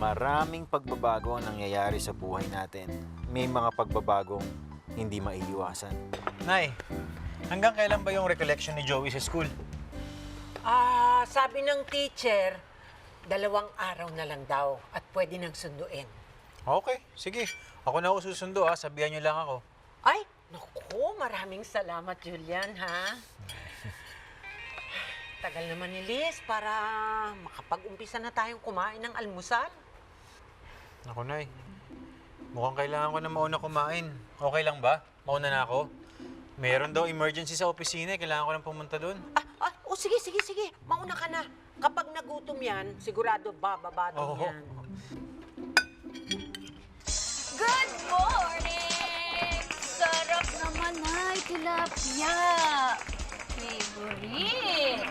maraming pagbabago ang nangyayari sa buhay natin, may mga pagbabagong hindi maiiwasan. Nay, hanggang kailan ba yung recollection ni Joey sa school? Sabi ng teacher, 2 araw na lang daw at pwede nang sunduin. Okay, sige. Ako na ako susundo, sabihan niyo lang ako. Ay, naku, maraming salamat, Julian, ha? Tagal naman ni Liz para makapag-umpisa na tayong kumain ng almusal. Ako, Nay. Mukhang kailangan ko na mauna kumain. Okay lang ba? Mauna na ako? Meron daw emergency sa opisina, kailangan ko nang pumunta doon. Sige. Mauna ka na. Kapag nagutom yan, sigurado bababa din yan. Good morning! Sarap naman, Nay. Tilapia. Favorite.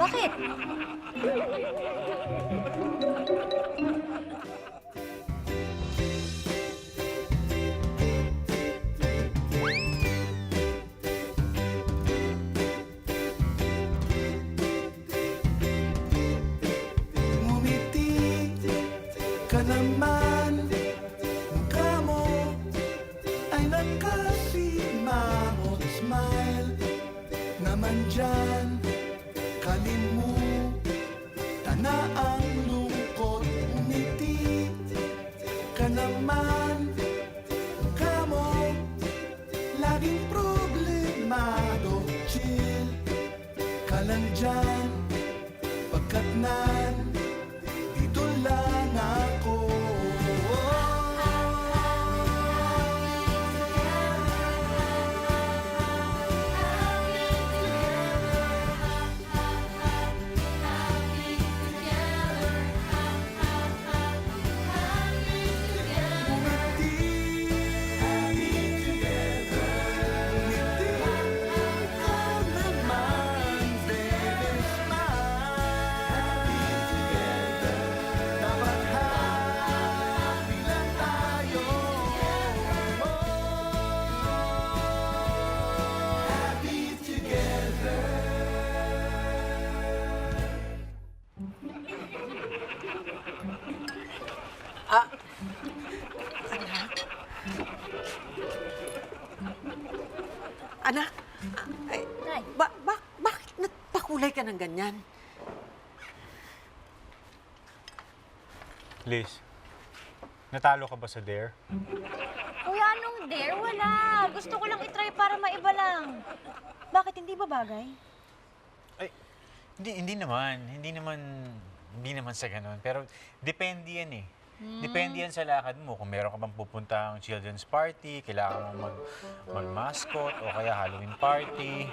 Bakit? Ngumiti ka naman, mukha mo ay nakasimangot. Smile naman dyan, kalimutan na ang lungkot. Ngumiti ka naman, mukha mo laging problemado. Chill ka lang dyan, pagkat nandito lang ako. Anak, Nay. bakit nagpakulay ka ng ganyan? Liz, natalo ka ba sa dare? Kuya, anong dare? Wala. Gusto ko lang itry para maiba lang. Bakit? Hindi ba bagay? Ay, hindi naman sa ganun. Pero depende yan eh. Depende yan sa lakad mo. Kung meron ka bang pupuntang children's party, kailangan mo mag-mascot o kaya Halloween party.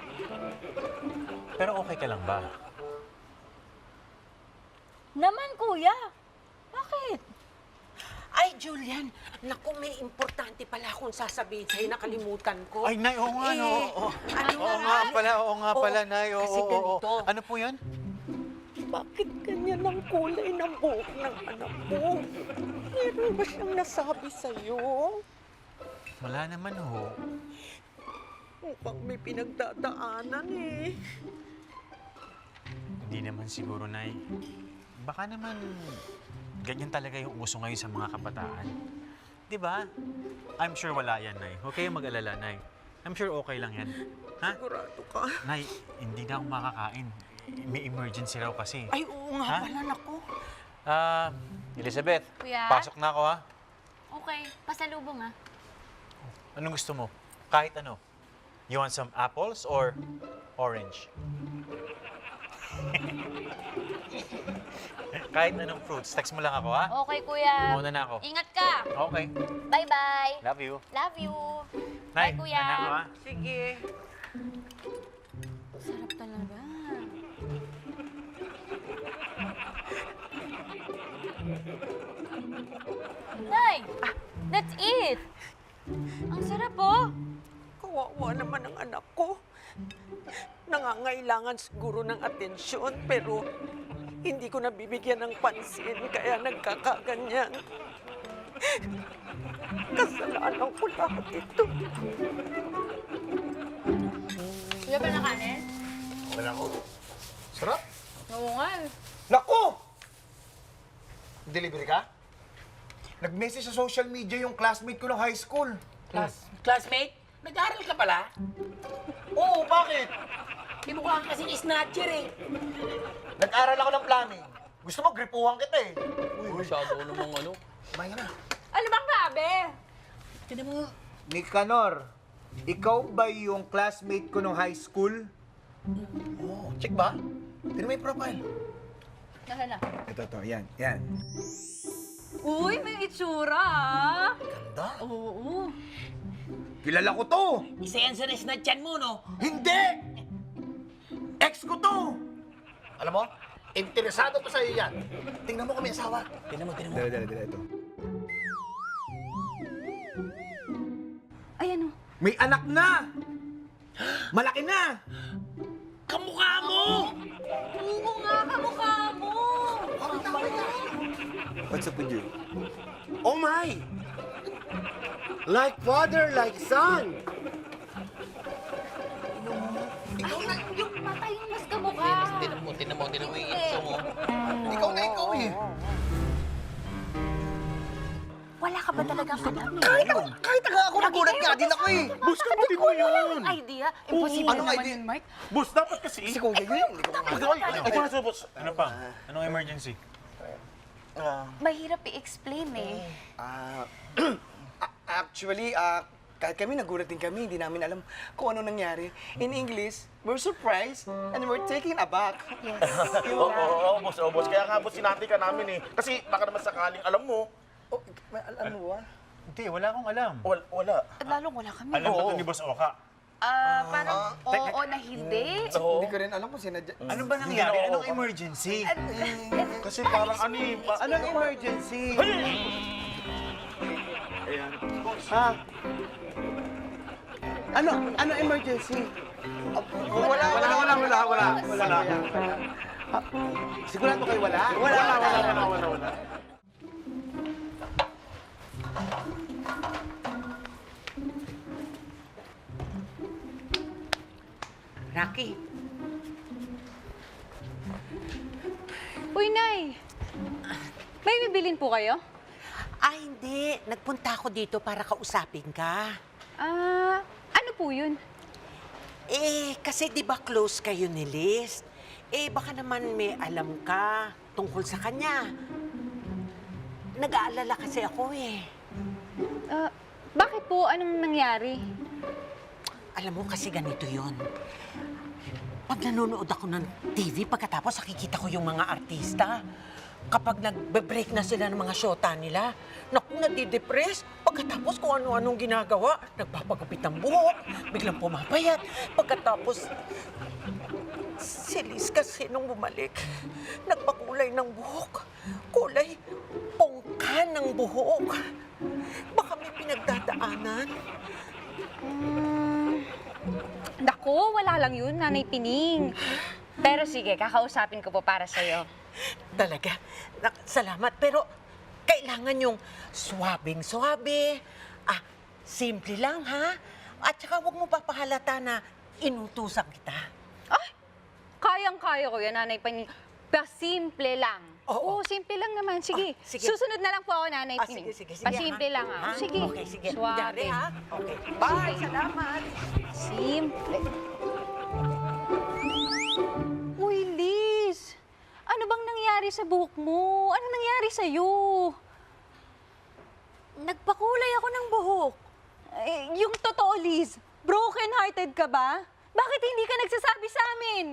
Pero okay ka lang ba? Naman, kuya. Bakit? Ay, Julian, naku, may importante pala akong sasabihin sa'yo, nakalimutan ko. Ay, Nay, oo nga, no? Oo nga pala, Nay. Kasi ganito. Ano po yan? Bakit ganyan ang kulay ng buhok ng anak mo? Meron ba siyang nasabi sa'yo? Wala naman, ho. Mukhang may pinagdadaanan eh. Hindi naman siguro, Nay. Baka naman ganyan talaga yung uso ngayon sa mga kabataan. Di ba? I'm sure wala yan, Nay. Huwag kayong mag-alala, Nay. I'm sure okay lang yan. Ha? Sigurado ka? Nay, hindi na ako makakain. May emergency raw kasi. Ay, oo nga pala, naku. Elizabeth, Kuya? pasok na ako, ha? Okay. Pasalubong, ah. Anong gusto mo? Kahit ano. You want some apples or orange? Kahit anong fruits. Text mo lang ako, ha? Okay, kuya. Muna na ako. Ingat ka. Okay. Bye-bye. Love you. Love you. Nay, Bye, kuya. muna na ako, ha? Sige. Sarap talaga. Nay! That's it! Ang sarap, oh! Kawawa naman ang anak ko. Nangangailangan siguro ng atensyon, pero hindi ko nabibigyan ng pansin, kaya nagkakaganyan. Kasalanan ko lahat ito. Order ba ng kanin? Okay na ako. Sarap. Oo nga. Naku! Delivery ka? Nag-message sa social media yung classmate ko ng high school. Classmate, nag-aaral ka pala? Oo, bakit? Di mo ka kasing snatcher eh. Nag-aral ako ng plumbing. Gusto mo, gripuhan kita eh. Masyado namang ano. Kumain ka na. Ano bang sabi? Tinan mo, Nicanor, ikaw ba yung classmate ko nung high school? Oo, check ba? Tignan mo yung profile. Nasaan na? Ito, yan, yan. Uy, may itsura ah. Ganda. Oo. Kilala ko to. isa yan sa snatchan mo, no? Hindi! Ex ko to! Alam mo, interesado ko sa'yo yan. Tingnan mo kami asawa. Tinan mo. Dala, ito. Ayan o. May anak na! Malaki na! Kamukha mo! Oo nga, kamukha mo. What's up with you? Oh my! Like father, like son! Yung mata yung mas kamukha. Tinan mo yung itso mo. Ikaw na ikaw eh. Wala ka ba talagang alam eh? Kahit ako nagulat nga din ako eh. Boss, kapatid mo yun! Idea? Imposible Anong naman idea? yun, Mark. Boss, dapat kasi... Si Kuya yun. Ay, pumasok, boss. Ano pa? Anong emergency? Mahirap i-explain eh. Actually, kahit kami nagulat din kami, hindi namin alam kung ano nangyari. In English, we're surprised and we're taken aback. Yes. Oo, boss. Kaya nga, boss, sinati ka namin eh. Kasi baka naman sakaling alam mo. Oh, alam mo ba? Hindi, wala akong alam. Wala. At lalong wala kami. Alam ba ito ni Boss Oka? Parang oo na hindi. Hindi ko rin alam kung sinadya. Ano ba nangyari? Anong emergency? Kasi parang ano eh. Anong emergency? Ha? Ano emergency? Wala. Sigurado kayo wala? Wala. Rocky, Uy, Nay. May bibilin po kayo? hindi. Nagpunta ako dito para kausapin ka. Ano po yun? Kasi di ba close kayo ni Liz? Baka naman may alam ka tungkol sa kanya. Nag-aalala kasi ako eh. Bakit po? Anong nangyari? Alam mo kasi ganito yon. Pag nanonood ako ng TV, pagkatapos nakikita ko yung mga artista. Kapag nagbe-break na sila ng mga shota nila, naku, nadidepress. Pagkatapos kung ano-anong ginagawa, nagpapagupit ng buhok, biglang pumapayat. Pagkatapos, si Liz kasi nung bumalik, nagpakulay ng buhok. Kulay pongka ng buhok. Baka may pinagdadaanan. Naku, wala lang yun, Nanay Pining. Pero sige, kakausapin ko po para sa'yo. Talaga, salamat. Pero kailangan yung swabing-swabe. Simple lang, ha? At saka huwag mo papahalata na inutusan kita. Ay, kayang-kaya ko yan, Nanay Pining. Pasimple lang. Oo. Simple lang naman. Sige, sige. Susunod na lang po ako, Nanay Pining. Sige, Pasimple ha? lang, Ha? Sige. Okay, sige. Suwabe. Dari, ha? Okay. Bye, salamat. Simple. Uy, Liz. Ano bang nangyari sa buhok mo? Ano nangyari sa'yo? Nagpakulay ako ng buhok. Yung totoo, Liz, broken-hearted ka ba? Bakit hindi ka nagsasabi sa amin?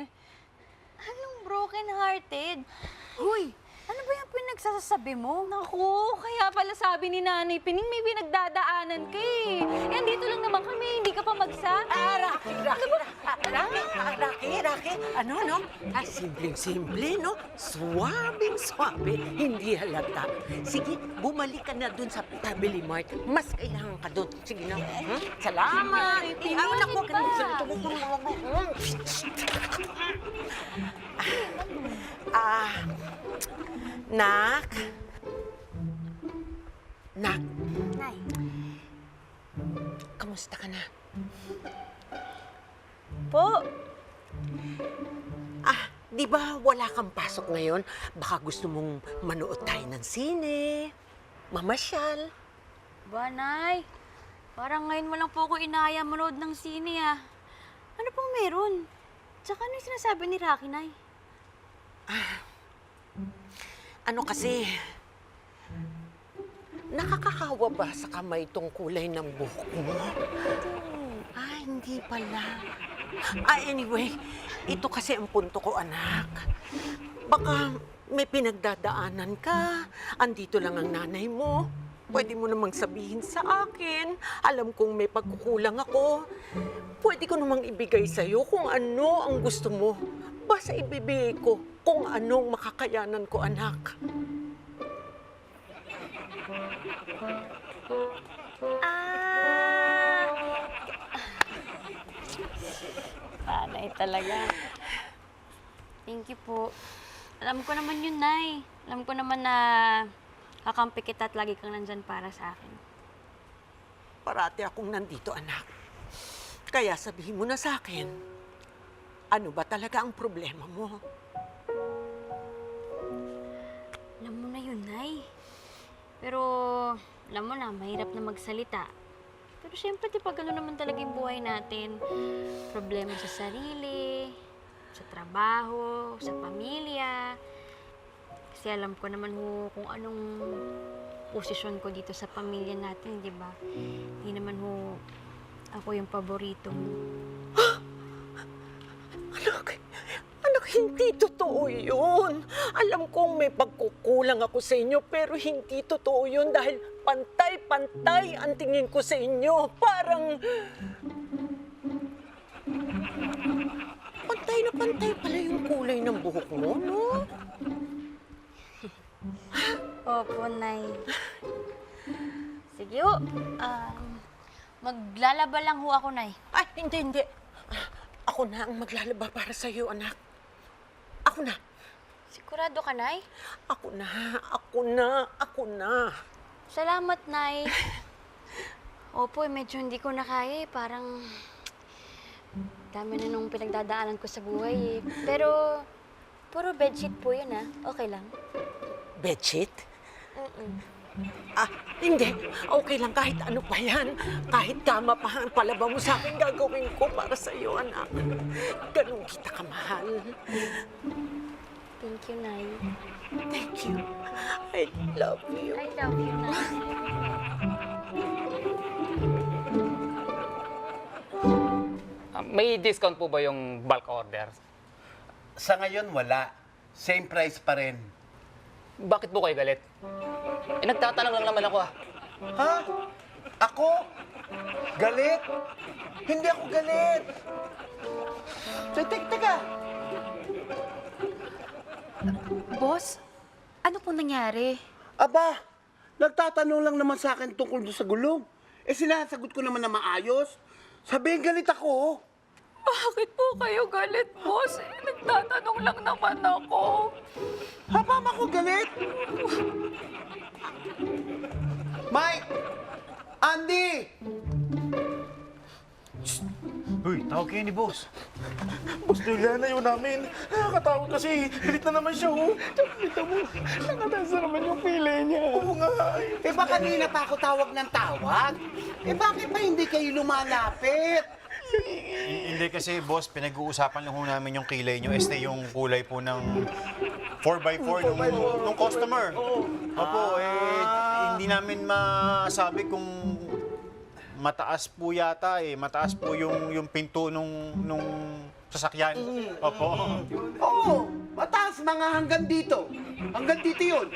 Anong broken-hearted? Huy, ano ba yung pinagsasabi mo? Naku, kaya pala sabi ni Nanay Pining may pinagdadaanan ka eh. Dito lang naman kami, hindi ka pa magsabi. Rocky. Ano, no? Simpleng-simple, no? Swabing-swabe, hindi halata. Sige, bumalik ka na dun sa Family Mart. Mas kailangan ka dun. Sige na. Salamat. Naku, pa. Nak? Nay, Kamusta ka na? Po, Di ba wala kang pasok ngayon? Baka gusto mong manood tayo ng sine, mamasyal. ba, Nay? Parang ngayon mo lang po ako inaya manood ng sine, ah. Ano pong meron? Tsaka ano yung sinasabi ni Rocky, Nay? Ano kasi, nakakahawa ba sa kamay tong kulay ng buhok mo? Hindi pala. Anyway, ito kasi ang punto ko, anak. Baka may pinagdadaanan ka. Andito lang ang nanay mo. Pwede mo namang sabihin sa akin. Alam kong may pagkukulang ako. Pwede ko namang ibigay sa'yo kung ano ang gusto mo. Basta ibibigay ko kung anong makakayanan ko, anak. Panay talaga. Thank you po. Alam ko naman yun, Nay. Alam ko naman na kakampi kita at lagi kang nandyan para sa akin. Parati akong nandito, anak. Kaya sabihin mo na sa akin, ano ba talaga ang problema mo? Alam mo na yun, Nay. Pero, alam mo na, mahirap na magsalita. Pero syempre, di pa gano'n naman talaga yung buhay natin. Problema sa sarili, sa trabaho, sa pamilya. Kasi alam ko naman ho kung anong posisyon ko dito sa pamilya natin, di ba? Hindi naman ho ako yung paborito mo. Anak, hindi totoo yun. Alam kong may pagkukulang ako sa inyo, pero hindi totoo yun dahil pantay-pantay ang tingin ko sa inyo. Parang pantay na pantay pala yung kulay ng buhok mo, no? Opo, Nay. Sige ho. Maglalaba lang ho ako, Nay. Ay, hindi. Ako na ang maglalaba para sa iyo, anak. Ako na. Sigurado ka, Nay? Ako na. Salamat, Nay. Opo, medyo hindi ko na kaya eh. Parang dami na nung pinagdadaanan ko sa buhay eh. Pero, puro bedsheet po yun ah. Okay lang. Bedsheet? Hindi. Okay lang kahit ano pa yan. Kahit kama pa ang palaba mo sa akin, gagawin ko para sa iyo, anak. Ganun kita kamahal. Thank you, Nay. Thank you. I love you. I love you, Nay. May discount po ba yung bulk order? Sa ngayon, wala. Same price pa rin. Bakit po kayo galit? Nagtatanong lang naman ako ah. Ha? Ako? Galit? Hindi ako galit. Teka. Boss, ano po nangyari? Aba, nagtatanong lang naman sa akin tungkol doon sa gulong. Sinasagot ko naman na maayos. Sabihin galit ako. Bakit po kayo galit, boss? Nagtatanong lang naman ako. Mama ko galit? Mike! Andy! Uy, tawag kayo ni boss. Boss Julian, ayaw namin. Nakakatakot kasi. Galit na naman siya, oh. Kita mo, nakatansa naman yung pila niya. Oo nga. Ba kanina pa ako tawag ng tawag? Bakit pa hindi kayo lumalapit? Hindi kasi, boss, pinag-uusapan lang ho namin yung kilay nyo. Este yung kulay po ng 4x4 nung customer. Opo, hindi namin masabi kung mataas po yata mataas po yung pinto nung sasakyan. Opo. Oo, mataas mga hanggang dito. Hanggang dito yun.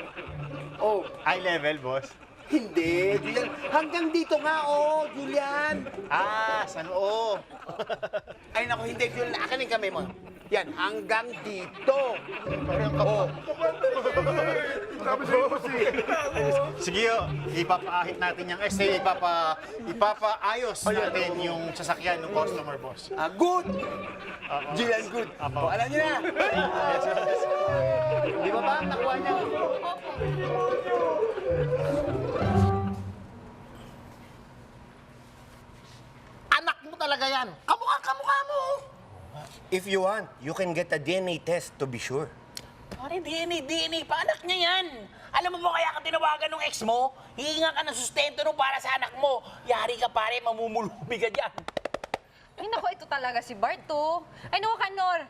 Oh, High level, boss. hindi, Julian. Hanggang dito nga, Julian. San oo. Ay, naku, hindi, Julian. Akanin kami mo. Yan, hanggang dito. Oh. Sige, ipapaahit natin yung ipapaayos natin yung sasakyan ng customer, boss. Good. Julian, good. Apo. Alam niyo na. Di ba ba? Nakuha niya. Anak mo talaga yan. Kamukha mo. If you want, you can get a DNA test to be sure. Pare, DNA, paanak niya yan. Alam mo ba kaya ka tinawagan ng ex mo? Hihinga ka ng sustento nung para sa anak mo. Yari ka pare, mamumulubi ka dyan. Ay, naku, ito talaga si Bart, to. Ay, naku, Kanor,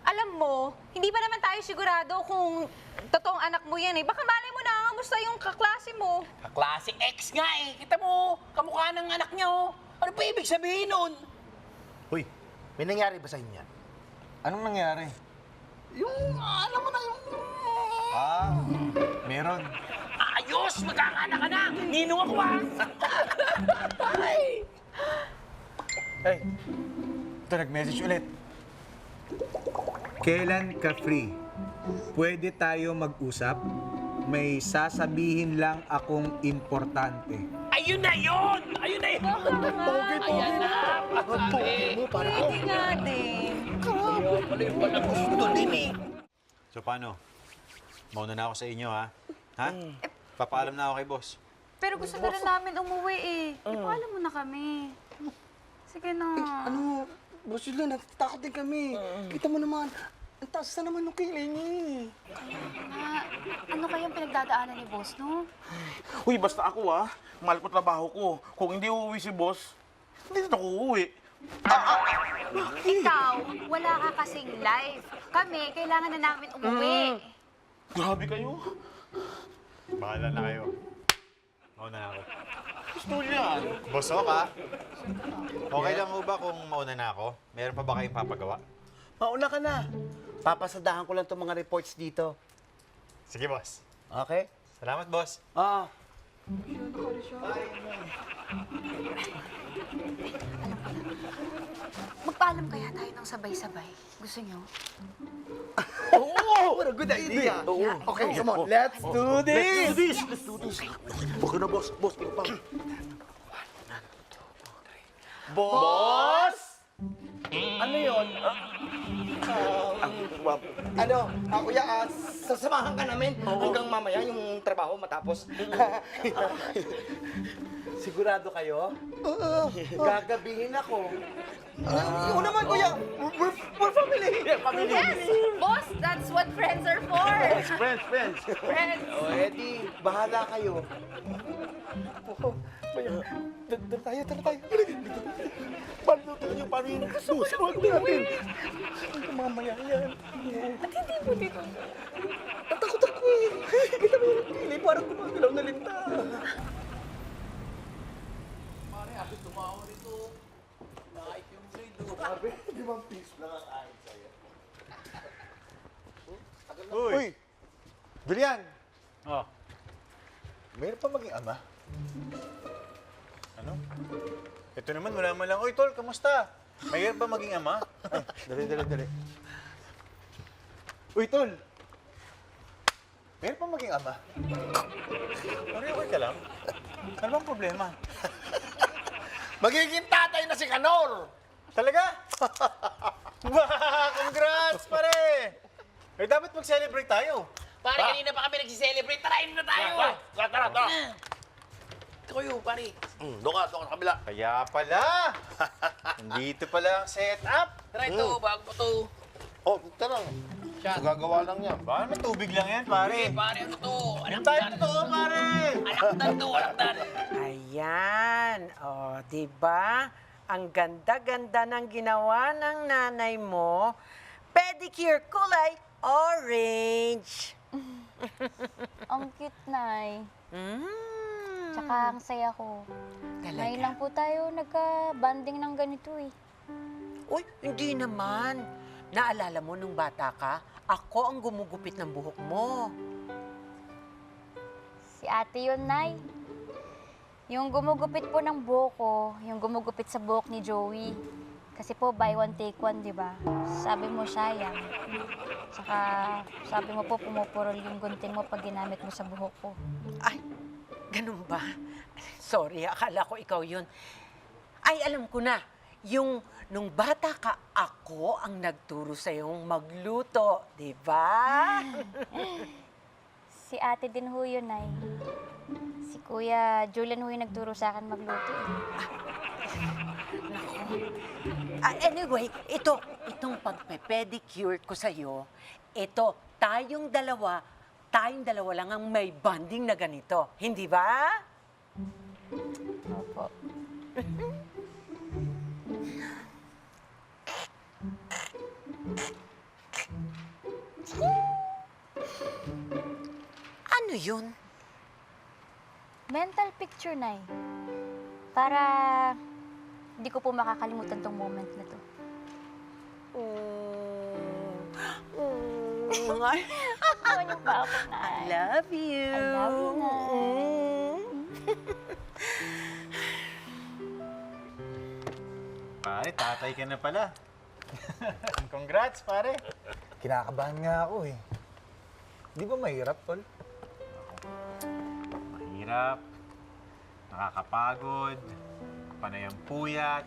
alam mo, hindi pa naman tayo sigurado kung totoong anak mo yan, eh. Baka malay mo na, kamusta yung kaklase mo? Kaklase ex nga eh. Kita mo, kamukha ng anak niya oh. Ano pa ibig sabihin nun? Uy, may nangyari ba sa inyo yan? Anong nangyari? Yung, alam mo na yung... Meron. Ayos! Magkakaanak ka na! Ninong ako ah! Ay! Hey, ito nag-message ulit. Kailan ka free? Pwede tayo mag-usap? May sasabihin lang akong importante. Ayun na yun! Ayun na yun! Ayan na! Pare ko! Hindi nga din. Pala yung pala gusto din eh. So paano? Mauna na ako sa inyo, ha? Ha? Papaalam na ako kay boss. Pero gusto na rin namin umuwi, eh. Ipaalam mo na kami. Sige na. Ano, Boss Julian, natatakot din kami. Kita mo naman, ang taas na naman ng kilay niya eh. Ano kayang pinagdadaanan ni boss, no? Uy, basta ako mahal ko trabaho ko. Kung hindi uuwi si boss, hindi na ako uuwi. Ikaw, wala ka kasing life. Kami, kailangan na namin umuwi. Grabe kayo. Bahala na kayo. Mauna na ako. Gusto yan. Boss, ka? Okay lang mo ba kung mauna na ako? Meron pa ba kayong papagawa? Mauna ka na. Papasadahan ko lang itong mga reports dito. Sige, boss. Okay? Salamat, boss. Ah. Magpaalam kaya tayo ng sabay-sabay. Gusto nyo? Oh, what a good idea. Okay, come on, let's do this. Huwag ka na, boss. Boss, pang. Boss! Ano yun? Kuya, sasamahan ka namin hanggang mamaya yung trabaho matapos. Sigurado kayo? Gagabihin ako. Oo naman, kuya. We're family. Yes! Boss, that's what friends are for! Friends. Friends! O, Eddie, bahala kayo. Tara tayo. Paano yung susunod natin? Mamaya yan. At hindi mo dito. Natakot ako eh. Kita mo yung pili, parang gumagalaw na linta. Uy! Julian! Oh, Mayroon pa maging ama? ano? Ito naman, wala man lang. Uy, tol, kamusta? Mayroon ba maging ama? Dali. Uy, tol! Mayroon pa maging ama? Pare, okay ka lang? Ano bang problema? Magiging tatay na si Kanor! Talaga? Wow! Congrats, pare! Eh, dapat mag-celebrate tayo. Pare, kanina pa kami nagsiselebrate. Tara, inom na tayo! Tara. Kayo, pare. Doon ka sa kabila. Kaya pala! Nandito pala ang setup. Tara ito, bago to. Oh, tara. Gagawa lang yan. Baka naman tubig lang yan, pare. Pare, ano to? Ano tayo totoo, pare? Alakdan to, alakdan. Ayan. O, di ba? Ang ganda-ganda ng ginawa ng nanay mo. Pedicure kulay orange. Ang cute, Nay. Tsaka ang saya ko. Talaga? Ngayon lang po tayo nagka-banding ng ganito eh. Uy, hindi naman. Naalala mo nung bata ka, ako ang gumugupit ng buhok mo. Si ate yun, Nay. Yung gumugupit po ng buhok ko, yung gumugupit sa buhok ni Joey. Kasi po, buy one, take one, di ba? Sabi mo, sayang. Tsaka, sabi mo po, pumupurol yung gunting mo pag ginamit mo sa buhok ko. Ay, ganun ba? Sorry, akala ko ikaw yun. Ay, alam ko na. Yung nung bata ka, ako ang nagturo sa'yong magluto, di ba? Si ate din ho yun, Nay. Si Kuya Julian ho yung nagturo sa akin magluto eh. Anyway, itong pagpe-pedicure ko sa'yo, tayong dalawa lang ang may bonding na ganito. Hindi ba? Opo. Ano yun? Mental picture, Nay. Para hindi ko po makakalimutan tong moment na to. Awan niyo pa ako, I Nay. love you. I love you, Nay. Pare, tatay ka na pala. Congrats, pare. Kinakabahan nga ako eh. Di ba mahirap, Tol? Mahirap, nakakapagod, panay ang puyat,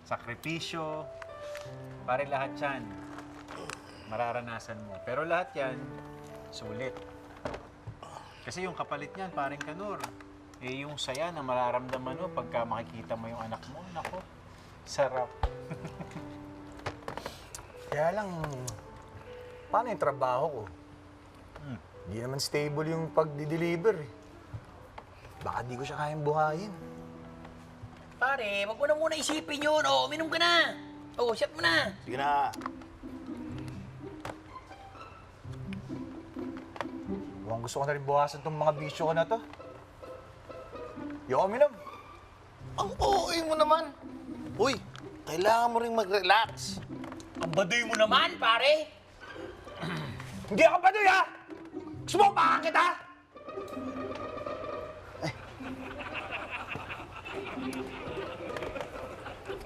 sakripisyo. Pare, lahat yan, mararanasan mo. Pero lahat yan, sulit. Kasi yung kapalit niyan, paring Kanor, eh yung saya na mararamdaman mo pagka makikita mo yung anak mo, nako, sarap. Kaya lang, paano yung trabaho ko? Hindi naman stable yung pagdi-deliver eh. Baka di ko siya kayang buhayin. Pare, wag mo na muna isipin yun. O, uminom ka na. O, shot mo na. Sige na. Mukhang gusto ko na rin buhasan tong mga bisyo ko na to. Yung uminom. Ang OA mo naman. Uy, kailangan mo rin mag-relax. Ang baduy mo naman, pare. Hindi ako ba doon, ha? Gusto mo pakan kita?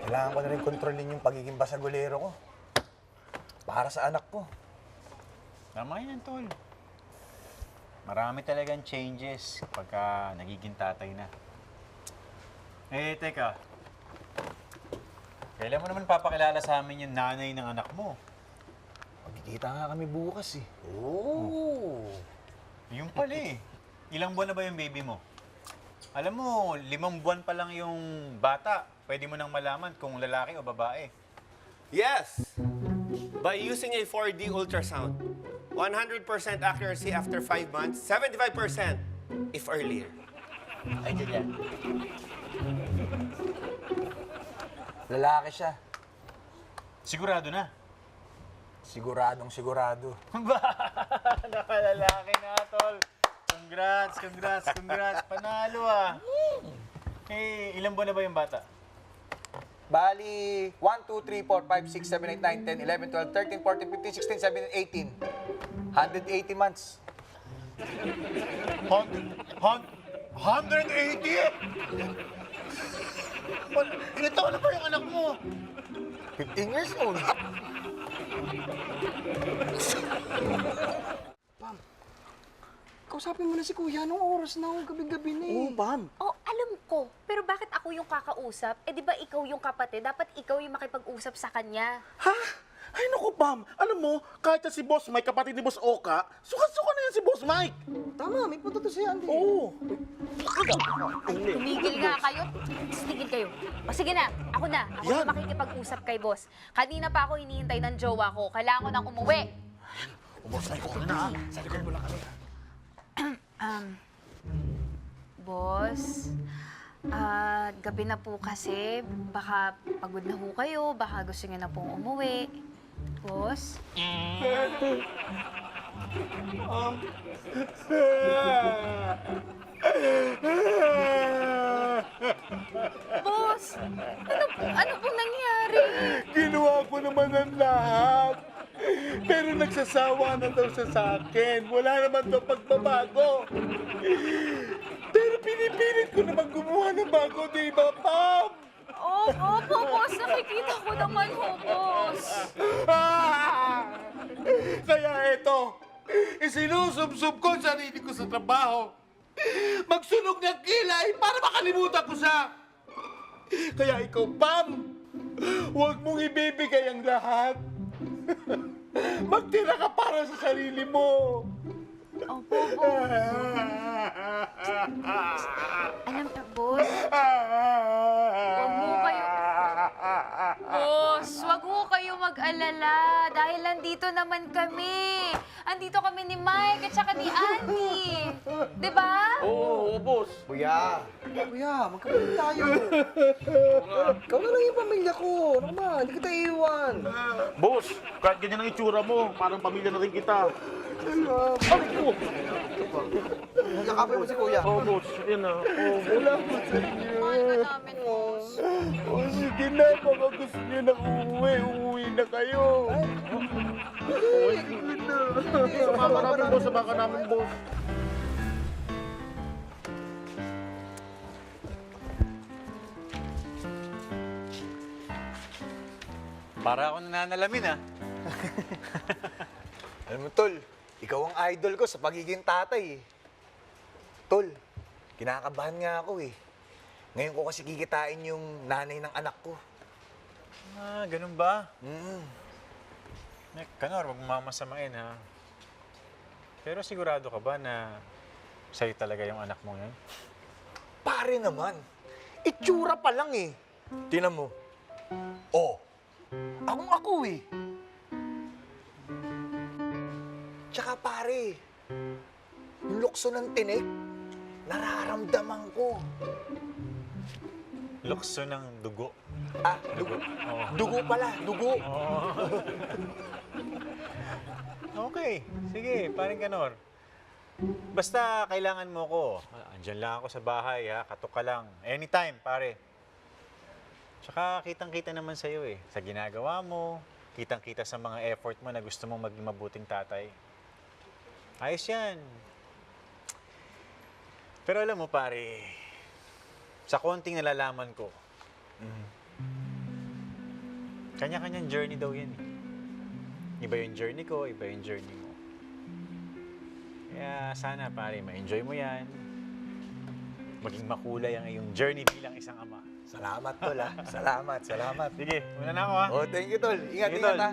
Kailangan ko na rin kontrolin yung pagiging basagulero ko. Para sa anak ko. Tama yan, Tol. Marami talagang changes pagka nagiging tatay na. Eh, teka. Kailan mo naman papakilala sa amin yung nanay ng anak mo? Magkikita nga kami bukas eh. Oh! Yung pala eh. Ilang buwan na ba yung baby mo? Alam mo, 5 buwan pa lang yung bata. Pwede mo nang malaman kung lalaki o babae. Yes! By using a 4D ultrasound. 100% accuracy after 5 months, 75% if earlier. Ay, dyan. Lalaki siya. Sigurado na. Siguradong sigurado. Ba? Nakalalaki na, Tol. Congrats, congrats, congrats. Panalo ah. Eh, ilang buwan na ba yung bata? Bali, 1, 2, 3, 4, 5, 6, 7, 8, 9, 10, 11, 12, 13, 14, 15, 16, 17, 18. 180 months. 180? Ilan taon na ba yung anak mo? 15 years old. Kausapin mo na si Kuya, anong oras na? Gabi-gabi na eh. Oo, Pam. Oh, alam ko. Pero bakit ako yung kakausap? Eh, di ba ikaw yung kapatid? Dapat ikaw yung makipag-usap sa kanya. Ha? Ay, naku, Pam. Alam mo, kahit na si Boss Mike, kapatid ni Boss Oka, sukat-suka na yan si Boss Mike. Tama, may punta to si Andy. Oo. Tumigil nga kayo. Tigil kayo. O sige na, ako na. Ako Yan. na makikipag-usap kay boss. Kanina pa ako hinihintay ng jowa ko. Kailangan ko nang umuwi. Boss Mike, okay na ha. Sa likod mo lang kami. Boss, gabi na po kasi. Baka pagod na ho kayo. Baka gusto niyo na pong umuwi. Boss? Boss, ano pong nangyari? Ginawa ko naman ang lahat. Pero nagsasawa na daw siya sa akin. Wala naman daw pagbabago. Pero pinipilit ko naman gumawa ng bago, di ba, Pam? Opo, boss. Nakikita ko naman ho, boss. Kaya eto, isinusubsub ko ang sarili ko sa trabaho. Magsunog ng kilay para makalimutan ko siya. Kaya ikaw, Pam, huwag mong ibibigay ang lahat. Magtira ka para sa sarili mo. Opo, boss. mag-alala dahil nandito naman kami. Andito kami ni Mike at saka ni Andy. Di ba? Oo, boss. Kuya, magkapatid tayo. Ikaw na lang yung pamilya ko. Ano ba? Hindi kita iiwan. Boss, kahit ganyan ang itsura mo, parang pamilya na rin kita. Aray ko! Yakapin mo si Kuya. Oo, boss. Yan na. Oo, wala po sa Mahal ka namin, boss. O sige na, baka gusto niyo na uuwi na kayo. Sumama namin, boss. Sumama namin, boss. Para ako nananalamin, Alam mo, Tol, ikaw ang idol ko sa pagiging tatay. Tol, kinakabahan nga ako eh. Ngayon ko kasi kikitain yung nanay ng anak ko. Ganun ba? Mm. Kanor, wag mo mamasamain, ha? Pero sigurado ka ba na sa'yo talaga yung anak mo yun? Pare naman, itsura pa lang eh. Tinan mo. Oh, akong ako eh. Tsaka pare, yung lukso ng tinik, nararamdaman ko. Lukso ng dugo. Ah, dugo. Dugo pala, dugo. Okay, sige, paring Kanor. Basta kailangan mo ko. Andyan lang ako sa bahay, ha? Katok ka lang. Anytime, pare. Tsaka kitang-kita naman sa'yo eh. Sa ginagawa mo, kitang-kita sa mga effort mo na gusto mong maging mabuting tatay. Ayos yan. Pero alam mo, pare, sa konting nalalaman ko, kanya-kanyang journey daw yan eh. Iba yung journey ko, iba yung journey mo. Kaya sana, pare, ma-enjoy mo yan. Maging makulay ang iyong journey bilang isang ama. Salamat, Tol, ha? Salamat. Sige, muna na ako, ha? Oh, thank you, Tol. Ingat, Sige, ingat, Tol. ha?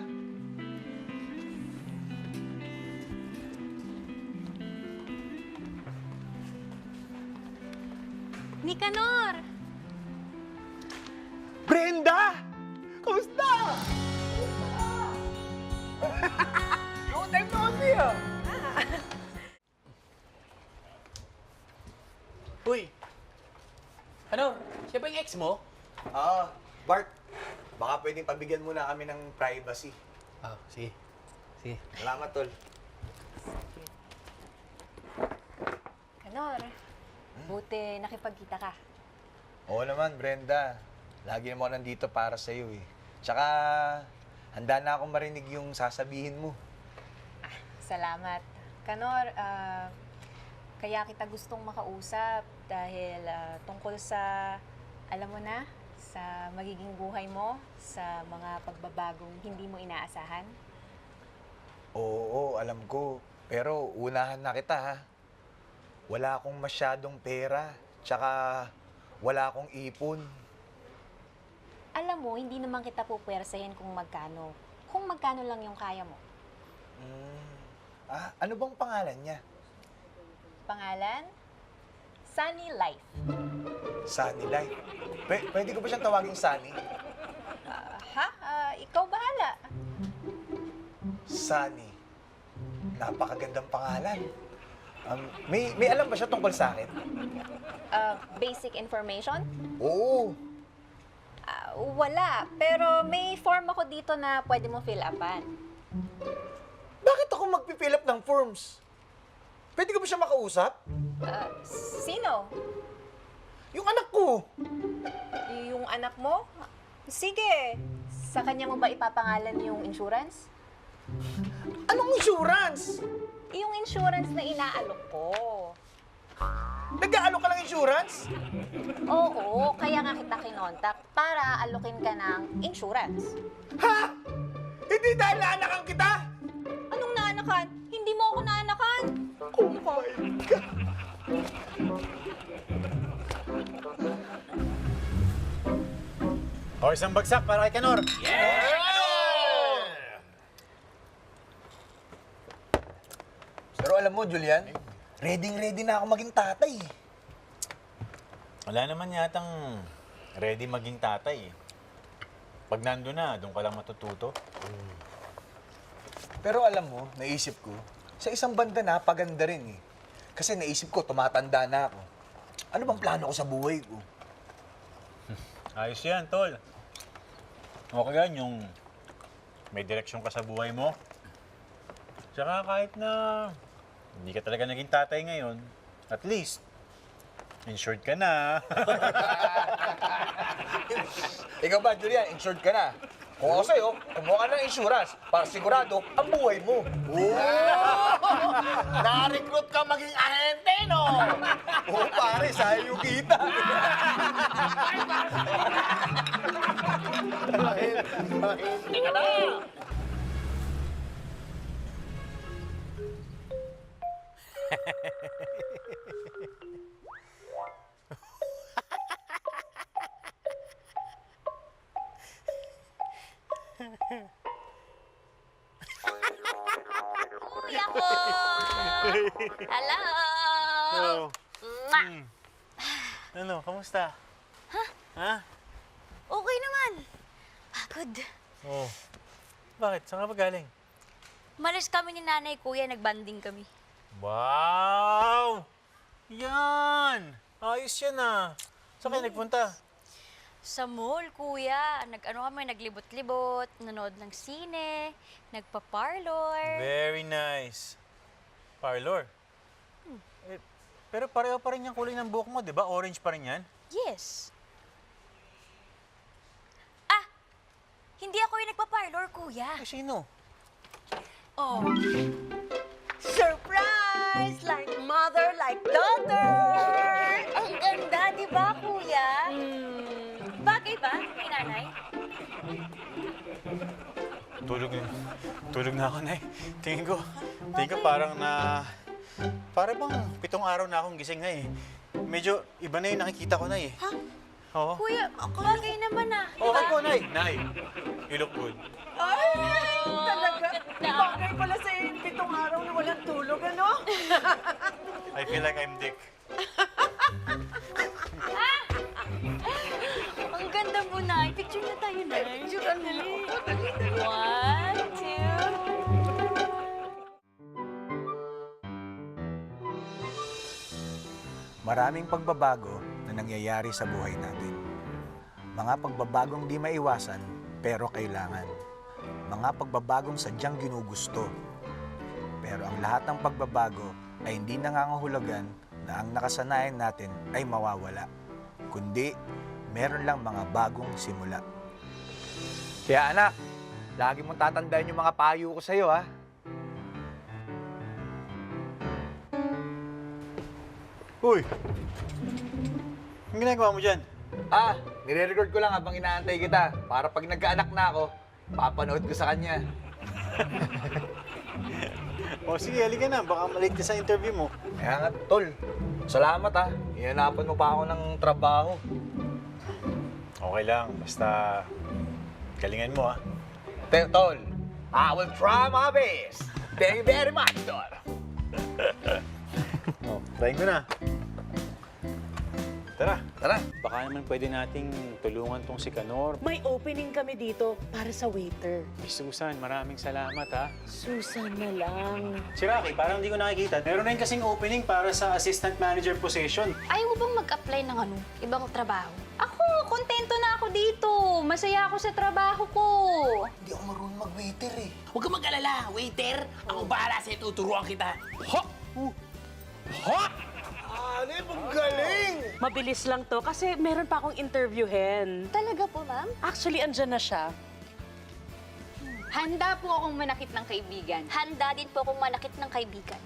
Nicanor! Brenda! Kamusta? Long time no see, ah. Uy! Ano? Siya ba yung ex mo? Bart, baka pwedeng pabigyan muna kami ng privacy. Sige. Sige. Salamat, Tol. Kanor, buti nakipagkita ka. Oo naman, Brenda. Lagi naman ako nandito para sa'yo eh. Tsaka, handa na akong marinig yung sasabihin mo. Salamat. Kanor, kaya kita gustong makausap dahil tungkol sa, alam mo na, sa magiging buhay mo, sa mga pagbabagong hindi mo inaasahan. Oo, alam ko. Pero unahan na kita, ha? Wala akong masyadong pera. Tsaka, wala akong ipon. Alam mo, hindi naman kita pupwersahin kung magkano. Kung magkano lang yung kaya mo. Ano bang pangalan niya? Pangalan? Sunny Life. Sunny Life. Pwede ko ba siyang tawaging Sunny? Ikaw bahala. Sunny. Napakagandang pangalan. May alam ba siya tungkol sa akin? Basic information? Oo. Wala. Pero may form ako dito na pwede mo fill upan. Bakit ako magpifill up ng forms? Pwede ko ba siya makausap? Sino? Yung anak ko. Yung anak mo? Sige. Sa kanya mo ba ipapangalan yung insurance? Anong insurance? Yung insurance na inaalok ko. Nag-aalok ka ng insurance? Oo, kaya nga kita kinontak para alokin ka ng insurance. Ha? Hindi dahil naanakan kita? Anong naanakan? Hindi mo ako naanakan. Oh my God. O, isang bagsak para kay Kanor. Pero alam mo, Julian, ready na ako maging tatay. Wala naman yatang ready maging tatay. Pag nandun na, doon ka lang matututo. Pero alam mo, naisip ko, sa isang banda napaganda rin eh. Kasi naisip ko, tumatanda na ako. Ano bang plano ko sa buhay ko? Ayos yan, tol. Okay yan, yung may direksyon ka sa buhay mo. Tsaka kahit na hindi ka talaga naging tatay ngayon, at least, insured ka na. Ikaw ba, Julian, insured ka na? Kung ako sa'yo, kumuha ka ng insurance para sigurado ang buhay mo. Na-recruit ka maging ahente, no? Oo, pare, sayang yung kita. Teka na! Kuya ko! Hello! Hello. Mwah! Ano, kamusta? Ha? Okay naman. Pagod. Oh. Bakit? Saan ka ba galing? Malis kami ni nanay kuya, nagbanding kami. Wow! Yan! Ayos yan ah. Saan kayo nagpunta? Sa mall, kuya. Kami, naglibot-libot, nanood ng sine, nagpa-parlor. Very nice. Parlor? Eh, pero pareho pa rin yung kulay ng buhok mo, di ba? Orange pa rin yan? Yes. Ah! Hindi ako yung nagpa-parlor, kuya. Eh, sino? Oh. Surprise! Like mother, like daughter! Ang ganda, di ba, kuya? Bagay ba, kay nanay? Tulog na ako, Nay. Tingin ko parang para bang 7 araw na akong gising na eh. Medyo iba na yung nakikita ko, Nay eh. Ha? Oo. Kuya, bagay naman ah. Okay po, Nay. Nay, you look good. Ay, talaga. Bagay pala sa 7 araw na walang tulog, ano? I feel like I'm Dick. Ang ganda mo, Nay. Picture na tayo, Nay. Picturean mo ako. Dali, dali. 1, 2. Maraming pagbabago na nangyayari sa buhay natin. Mga pagbabagong di maiwasan, pero kailangan. Mga pagbabagong sadyang ginugusto. Pero ang lahat ng pagbabago ay hindi nangangahulugan na ang nakasanayan natin ay mawawala. Kundi, meron lang mga bagong simula. Kaya anak, lagi mong tatandaan yung mga payo ko sa'yo, ha? Uy! Anong ginagawa mo dyan? Nire-record ko lang habang inaantay kita para pag nagkaanak na ako, papanood ko sa kanya. O sige, halika na. Baka malate ka sa interview mo. Kaya nga, tol. Salamat ha. Ihanapan mo pa ako ng trabaho. Okay lang. Basta galingan mo ah. Tol, I will try my best. Thank you very much, tol. Trying ko na. Tara. Tara. Baka naman pwede nating tulungan tong si Kanor. May opening kami dito para sa waiter. Miss Susan, maraming salamat ha. Susan na lang. Si Rocky, parang hindi ko nakikita. Meron rin kasing opening para sa assistant manager position. Ayaw mo bang mag-apply ng ibang trabaho? Ako, kontento na ako dito. Masaya ako sa trabaho ko. Hindi ako marunong mag-waiter eh. Huwag kang mag-alala, waiter. Ako bahala sa'yo, tuturuan kita. Hop! Hop! Ano yung galing? Mabilis lang to kasi meron pa akong interviewin. Talaga po, ma'am? Actually, andyan na siya. Handa po akong manakit ng kaibigan. Handa din po akong manakit ng kaibigan.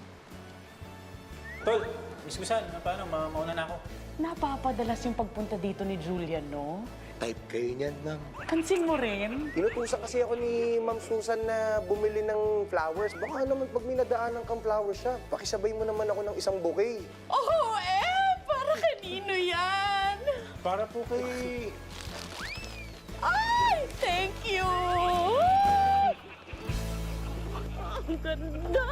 Tol, Miss Susan, paano? Mauna na ako. Napapadalas yung pagpunta dito ni Julian, no? Type kayo niyan, ma'am. Pansin mo rin? Tinutusan kasi ako ni Ma'am Susan na bumili ng flowers. Baka naman pag may nadaanan kang flowers siya, pakisabay mo naman ako ng isang bouquet. Oh, para kanino yan? Para po kay... Ay, thank you! Ang ganda!